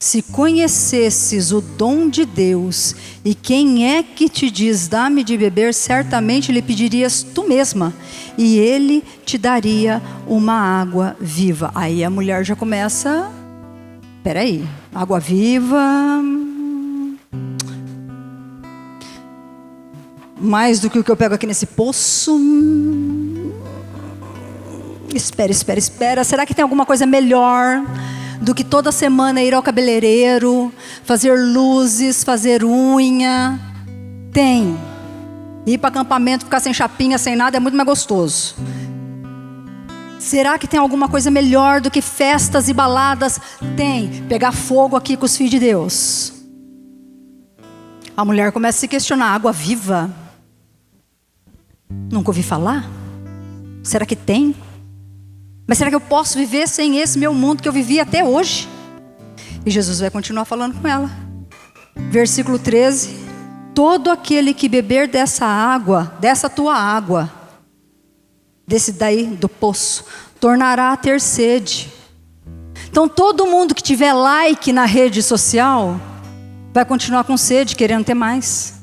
Se conhecesses o dom de Deus, e quem é que te diz, dá-me de beber, certamente lhe pedirias tu mesma, e ele te daria uma água viva. Aí a mulher já começa: peraí, água viva, mais do que o que eu pego aqui nesse poço. Espera. Será que tem alguma coisa melhor do que toda semana ir ao cabeleireiro, fazer luzes, fazer unha? Tem. Ir para acampamento, ficar sem chapinha, sem nada, é muito mais gostoso. Será que tem alguma coisa melhor do que festas e baladas? Tem. Pegar fogo aqui com os filhos de Deus. A mulher começa a se questionar: água viva? Nunca ouvi falar? Será que tem? Mas será que eu posso viver sem esse meu mundo que eu vivi até hoje? E Jesus vai continuar falando com ela. Versículo 13: todo aquele que beber dessa água, dessa tua água, desse daí do poço, tornará a ter sede. Então todo mundo que tiver like na rede social vai continuar com sede, querendo ter mais.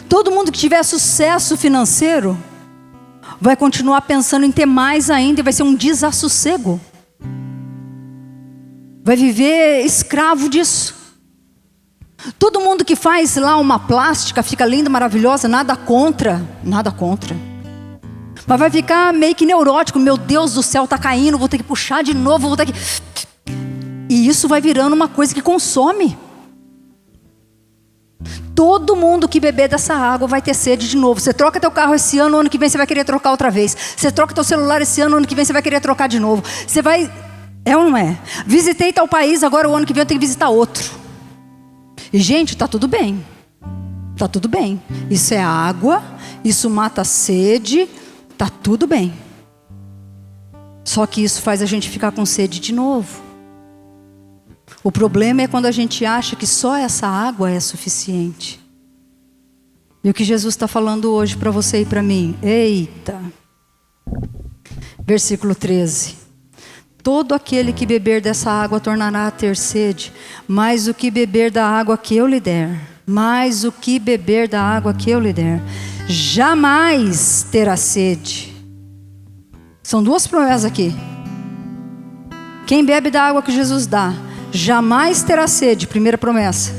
Todo mundo que tiver sucesso financeiro vai continuar pensando em ter mais ainda, e vai ser um desassossego. Vai viver escravo disso. Todo mundo que faz lá uma plástica, fica linda, maravilhosa, nada contra. Mas vai ficar meio que neurótico: meu Deus do céu, está caindo, vou ter que puxar de novo, vou ter que... E isso vai virando uma coisa que consome. Todo mundo que beber dessa água vai ter sede de novo. Você troca teu carro esse ano, ano que vem você vai querer trocar outra vez. Você troca teu celular esse ano que vem você vai querer trocar de novo. Você vai... É ou não é? Visitei tal país, agora o ano que vem eu tenho que visitar outro. E gente, está tudo bem. Está tudo bem. Isso é água, isso mata a sede, está tudo bem. Só que isso faz a gente ficar com sede de novo. O problema é quando a gente acha que só essa água é suficiente. E o que Jesus está falando hoje para você e para mim? Eita! Versículo 13: todo aquele que beber dessa água tornará a ter sede, mas o que beber da água que eu lhe der, jamais terá sede. São duas promessas aqui. Quem bebe da água que Jesus dá, jamais terá sede, primeira promessa.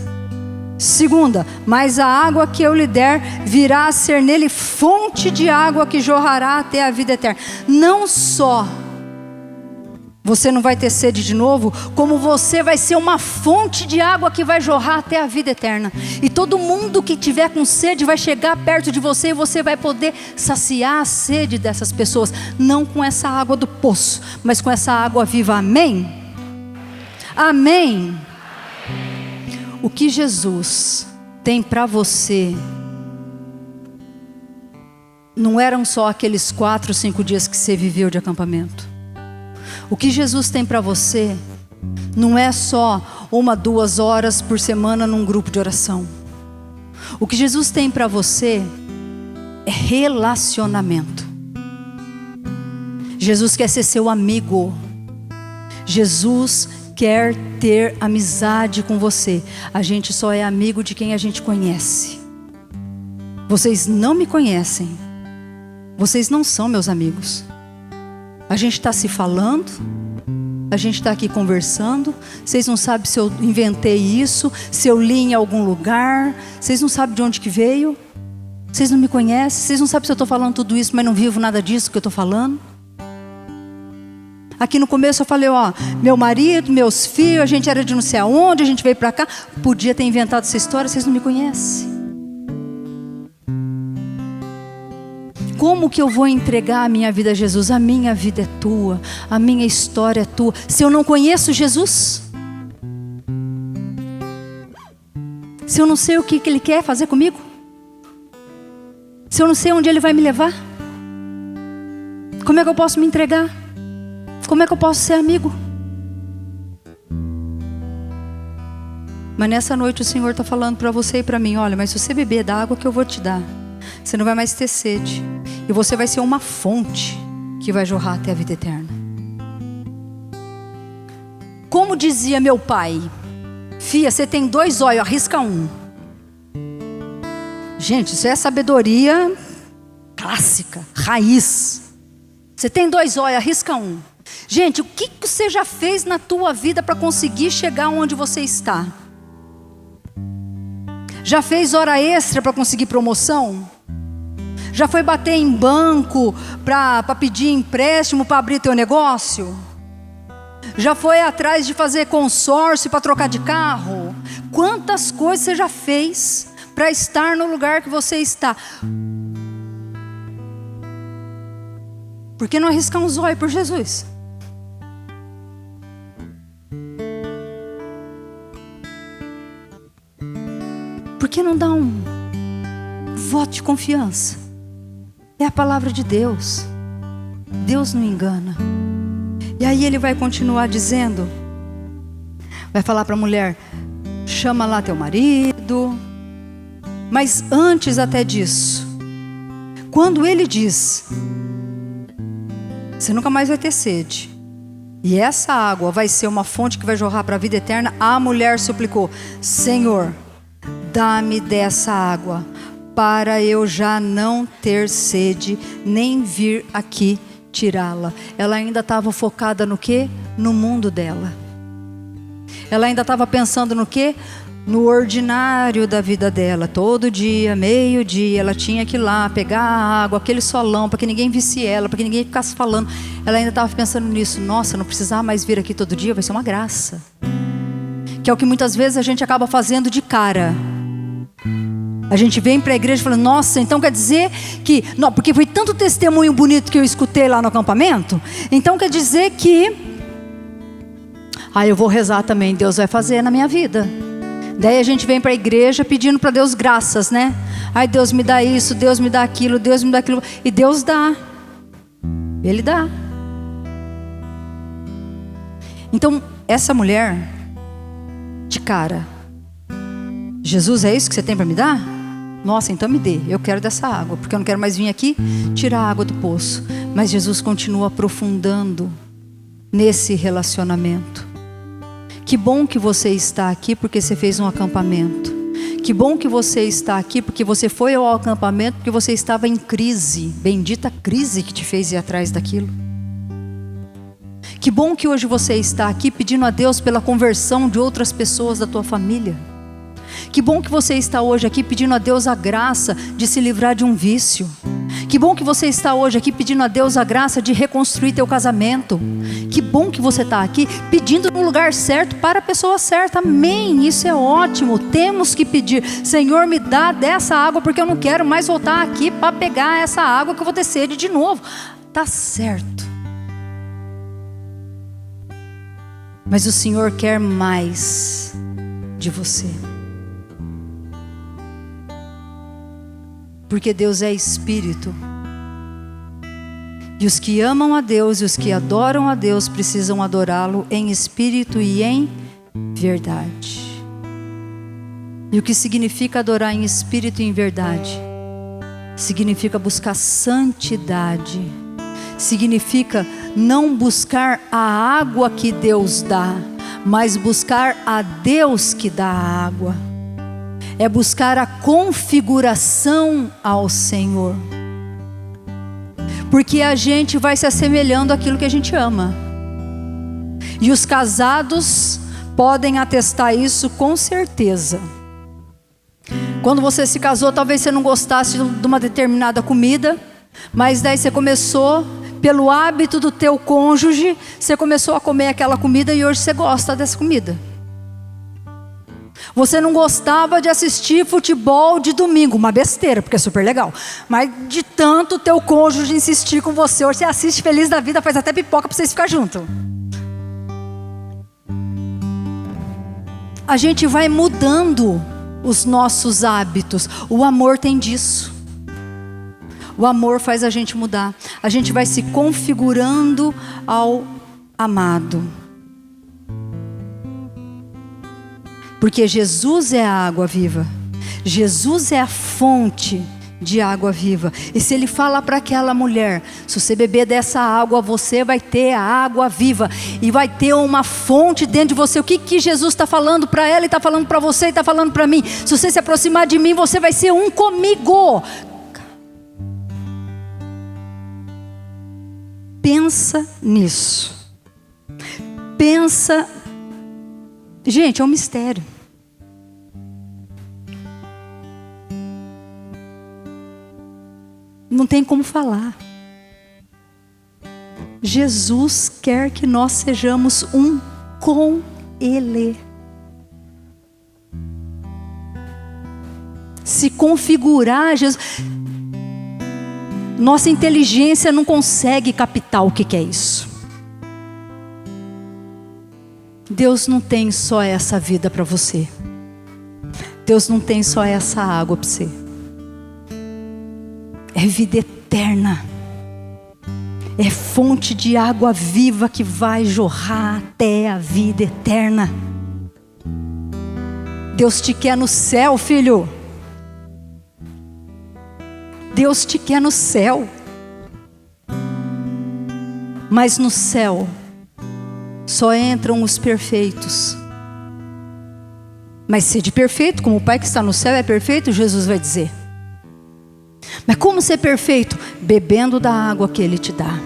Segunda: mas a água que eu lhe der virá a ser nele fonte de água que jorrará até a vida eterna. Não só você não vai ter sede de novo, como você vai ser uma fonte de água que vai jorrar até a vida eterna. E todo mundo que tiver com sede vai chegar perto de você, e você vai poder saciar a sede dessas pessoas. Não com essa água do poço, mas com essa água viva. Amém? Amém. O que Jesus tem para você não eram só aqueles 4, 5 dias que você viveu de acampamento. O que Jesus tem para você não é só 1, 2 horas por semana num grupo de oração. O que Jesus tem para você é relacionamento. Jesus quer ser seu amigo. Jesus quer ter amizade com você. A gente só é amigo de quem a gente conhece. Vocês não me conhecem. Vocês não são meus amigos. A gente está se falando, a gente está aqui conversando. Vocês não sabem se eu inventei isso, se eu li em algum lugar. Vocês não sabem de onde que veio. Vocês não me conhecem. Vocês não sabem se eu estou falando tudo isso, mas não vivo nada disso que eu estou falando. Aqui no começo eu falei, meu marido, meus filhos, a gente era de não sei aonde, a gente veio para cá. Podia ter inventado essa história, vocês não me conhecem. Como que eu vou entregar a minha vida a Jesus? A minha vida é tua, a minha história é tua, se eu não conheço Jesus? Se eu não sei o que Ele quer fazer comigo? Se eu não sei onde Ele vai me levar? Como é que eu posso me entregar? Como é que eu posso ser amigo? Mas nessa noite o Senhor está falando para você e para mim: olha, mas se você beber da água que eu vou te dar, você não vai mais ter sede. E você vai ser uma fonte que vai jorrar até a vida eterna. Como dizia meu pai: filha, você tem 2 olhos, arrisca um. Gente, isso é sabedoria clássica, raiz. Você tem 2 olhos, arrisca um. Gente, o que você já fez na tua vida para conseguir chegar onde você está? Já fez hora extra para conseguir promoção? Já foi bater em banco para pedir empréstimo para abrir teu negócio? Já foi atrás de fazer consórcio para trocar de carro? Quantas coisas você já fez para estar no lugar que você está? Por que não arriscar um zóio por Jesus? Por que não dar um voto de confiança? É a palavra de Deus. Deus não engana. E aí ele vai continuar dizendo, vai falar para a mulher, chama lá teu marido. Mas antes até disso, quando ele diz, você nunca mais vai ter sede, e essa água vai ser uma fonte que vai jorrar para a vida eterna, a mulher suplicou, Senhor, dá-me dessa água, para eu já não ter sede, nem vir aqui tirá-la. Ela ainda estava focada no quê? No mundo dela. Ela ainda estava pensando no quê? No ordinário da vida dela. Todo dia, meio-dia, ela tinha que ir lá pegar a água, aquele solão, para que ninguém visse ela, para que ninguém ficasse falando. Ela ainda estava pensando nisso. Nossa, não precisar mais vir aqui todo dia, vai ser uma graça. Que é o que muitas vezes a gente acaba fazendo de cara. A gente vem para a igreja falando, nossa, então quer dizer que... Não, porque foi tanto testemunho bonito que eu escutei lá no acampamento. Então quer dizer que... eu vou rezar também, Deus vai fazer na minha vida. Daí a gente vem para a igreja pedindo para Deus graças, né? Deus me dá isso, Deus me dá aquilo, Deus me dá aquilo. E Deus dá. Ele dá. Então, essa mulher, de cara, Jesus, é isso que você tem para me dar? Nossa, então me dê, eu quero dessa água, porque eu não quero mais vir aqui tirar a água do poço. Mas Jesus continua aprofundando nesse relacionamento. Que bom que você está aqui porque você fez um acampamento. Que bom que você está aqui porque você foi ao acampamento porque você estava em crise. Bendita crise que te fez ir atrás daquilo. Que bom que hoje você está aqui pedindo a Deus pela conversão de outras pessoas da tua família. Que bom que você está hoje aqui pedindo a Deus a graça de se livrar de um vício. Que bom que você está hoje aqui pedindo a Deus a graça de reconstruir teu casamento. Que bom que você está aqui pedindo no lugar certo para a pessoa certa. Amém, isso é ótimo. Temos que pedir, Senhor, me dá dessa água porque eu não quero mais voltar aqui para pegar essa água que eu vou ter sede de novo. Tá certo. Mas o Senhor quer mais de você. Porque Deus é Espírito. E os que amam a Deus e os que adoram a Deus precisam adorá-lo em espírito e em verdade. E o que significa adorar em espírito e em verdade? Significa buscar santidade. Significa não buscar a água que Deus dá, mas buscar a Deus que dá a água. É buscar a configuração ao Senhor. Porque a gente vai se assemelhando àquilo que a gente ama. E os casados podem atestar isso com certeza. Quando você se casou, talvez você não gostasse de uma determinada comida, mas daí você começou, pelo hábito do teu cônjuge, você começou a comer aquela comida e hoje você gosta dessa comida. Você não gostava de assistir futebol de domingo, uma besteira, porque é super legal. Mas de tanto o teu cônjuge insistir com você, hoje você assiste feliz da vida, faz até pipoca para vocês ficarem juntos. A gente vai mudando os nossos hábitos. O amor tem disso. O amor faz a gente mudar. A gente vai se configurando ao amado. Porque Jesus é a água viva. Jesus é a fonte de água viva. E se ele fala para aquela mulher, se você beber dessa água, você vai ter a água viva. E vai ter uma fonte dentro de você. O que Jesus está falando para ela, e está falando para você, e está falando para mim? Se você se aproximar de mim, você vai ser um comigo. Pensa nisso. Pensa. Gente, é um mistério. Não tem como falar. Jesus quer que nós sejamos um com Ele. Se configurar, Jesus. Nossa inteligência não consegue captar o que é isso. Deus não tem só essa vida para você. Deus não tem só essa água para você. É vida eterna. É fonte de água viva que vai jorrar até a vida eterna. Deus te quer no céu, filho. Deus te quer no céu. Mas no céu só entram os perfeitos. Mas sede perfeito, como o Pai que está no céu é perfeito, Jesus vai dizer. Mas como ser perfeito? Bebendo da água que Ele te dá.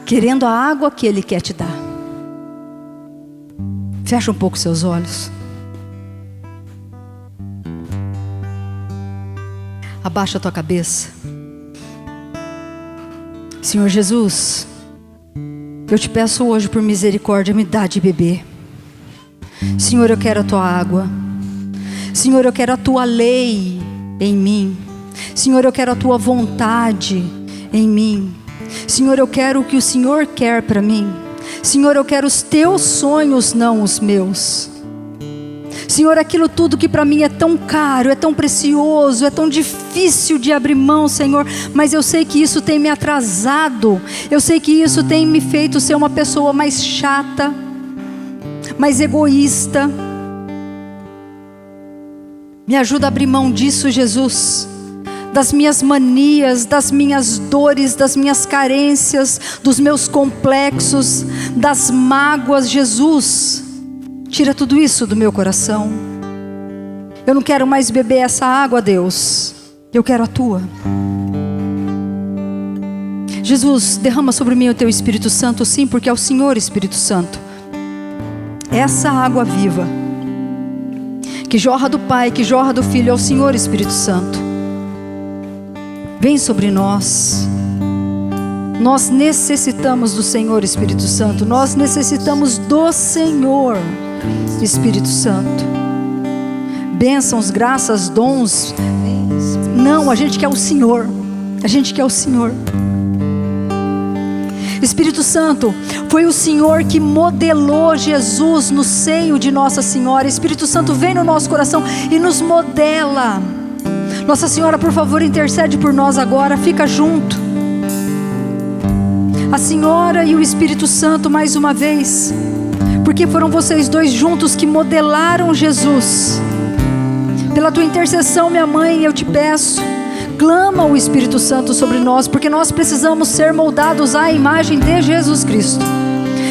Querendo a água que Ele quer te dar. Fecha um pouco seus olhos. Abaixa a tua cabeça. Senhor Jesus, eu te peço hoje por misericórdia, me dá de beber. Senhor, eu quero a tua água. Senhor, eu quero a tua lei em mim. Senhor, eu quero a tua vontade em mim. Senhor, eu quero o que o Senhor quer para mim. Senhor, eu quero os teus sonhos, não os meus. Senhor, aquilo tudo que para mim é tão caro, é tão precioso, é tão difícil de abrir mão, Senhor, mas eu sei que isso tem me atrasado, eu sei que isso tem me feito ser uma pessoa mais chata, mais egoísta. Me ajuda a abrir mão disso, Jesus, das minhas manias, das minhas dores, das minhas carências, dos meus complexos, das mágoas, Jesus. Tira tudo isso do meu coração. Eu não quero mais beber essa água, Deus. Eu quero a tua. Jesus, derrama sobre mim o teu Espírito Santo, sim, porque é o Senhor Espírito Santo. Essa água viva, que jorra do Pai, que jorra do Filho, é o Senhor Espírito Santo. Vem sobre nós. Nós necessitamos do Senhor Espírito Santo. Nós necessitamos do Senhor Espírito Santo. Bênçãos, graças, dons. Não, a gente quer o Senhor. A gente quer o Senhor. Espírito Santo, foi o Senhor que modelou Jesus no seio de Nossa Senhora. Espírito Santo, vem no nosso coração e nos modela. Nossa Senhora, por favor, intercede por nós agora. Fica junto. A Senhora e o Espírito Santo mais uma vez, porque foram vocês dois juntos que modelaram Jesus. Pela tua intercessão, minha mãe, eu te peço, clama o Espírito Santo sobre nós, porque nós precisamos ser moldados à imagem de Jesus Cristo.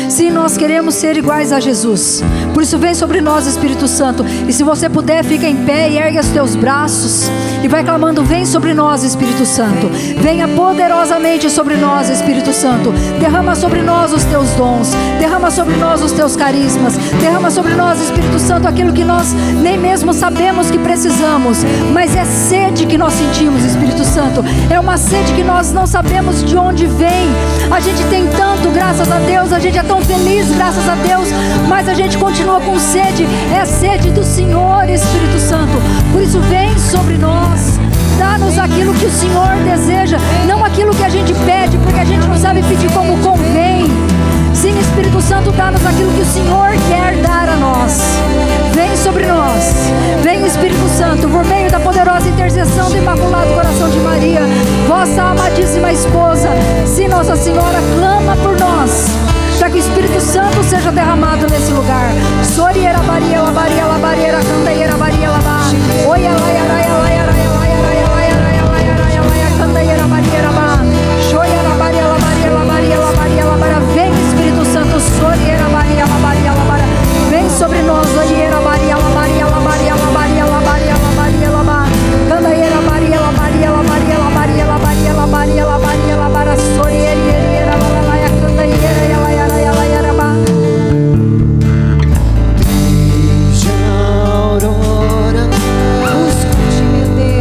Sim, nós queremos ser iguais a Jesus. Por isso vem sobre nós, Espírito Santo. E se você puder, fica em pé e ergue os teus braços e vai clamando: vem sobre nós, Espírito Santo. Venha poderosamente sobre nós, Espírito Santo. Derrama sobre nós os teus dons. Derrama sobre nós os teus carismas. Derrama sobre nós, Espírito Santo, aquilo que nós nem mesmo sabemos que precisamos, mas é sede que nós sentimos, Espírito Santo. É uma sede que nós não sabemos de onde vem. A gente tem tanto, graças a Deus. A gente é tão feliz, graças a Deus, mas a gente continua com sede. É a sede do Senhor, Espírito Santo. Por isso vem sobre nós. Dá-nos aquilo que o Senhor deseja, não aquilo que a gente pede, porque a gente não sabe pedir como convém. Sim, Espírito Santo, dá-nos aquilo que o Senhor quer dar a nós. Vem sobre nós. Vem, Espírito Santo, por meio da poderosa intercessão do Imaculado Coração de Maria, vossa amadíssima esposa. Sim, Nossa Senhora, clama por nós, para que o Espírito Santo seja derramado nesse lugar. Soriera Baria, Labaria, Labaria, Candeira, Baria, Labá. Oi, Alaia, Alaia, Alaia, Alaia, Alaia, Alaia, Alaia, Alaia, Alaia, Candeira, Baria, Labá. Joia, Labaria, Labaria, Labaria, Labaria, Labaria. Vem, Espírito Santo, Soriera Baria, Labaria, Labaria. Vem sobre nós, Soriera Baria, Labaria, Labaria, Labaria, Labaria, Labaria, Labá. Candeira, Baria, Labaria, Labaria, Labaria, Labaria, Labaria, Labaria, Labaria, Soriera, Labaria, Candeira, Alaia, Alaia, Alaia, Labá. Escute, meu Deus.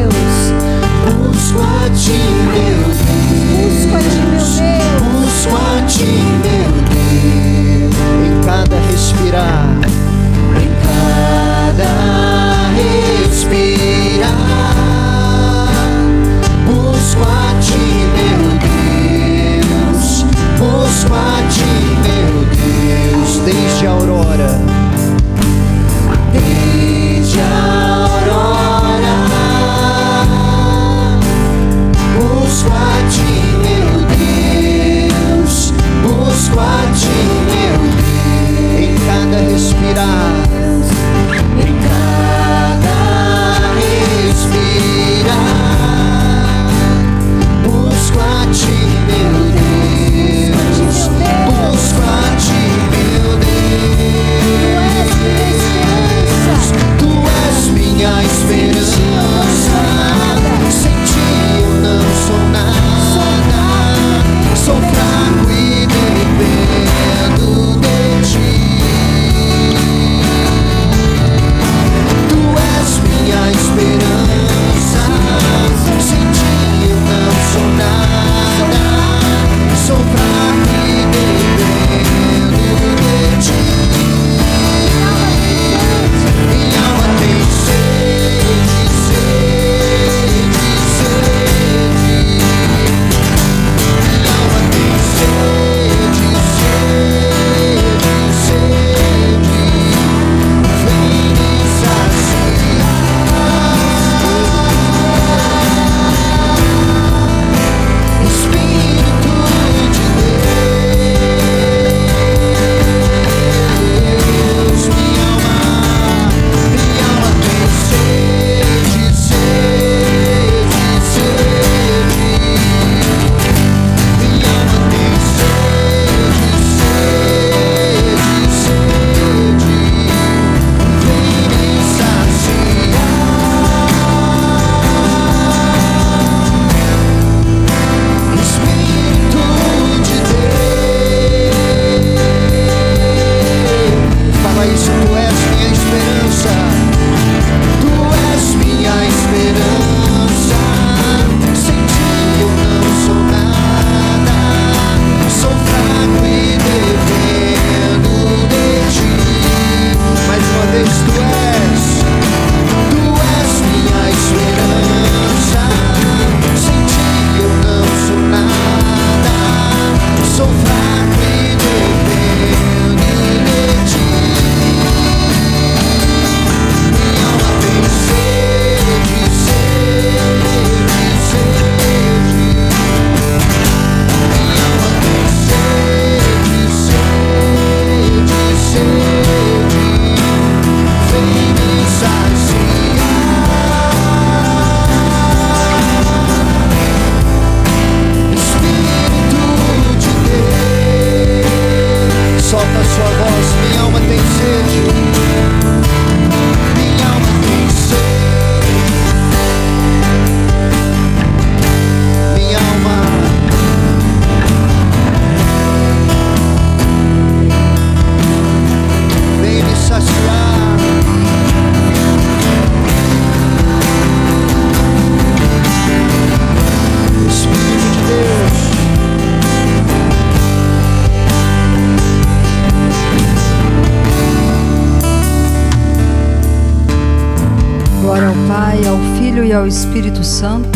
ao Espírito Santo,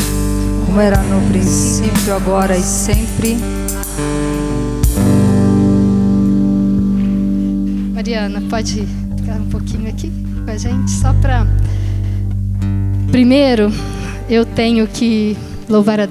como era no princípio, agora e sempre. Mariana, pode ficar um pouquinho aqui com a gente, só para... Primeiro, eu tenho que louvar a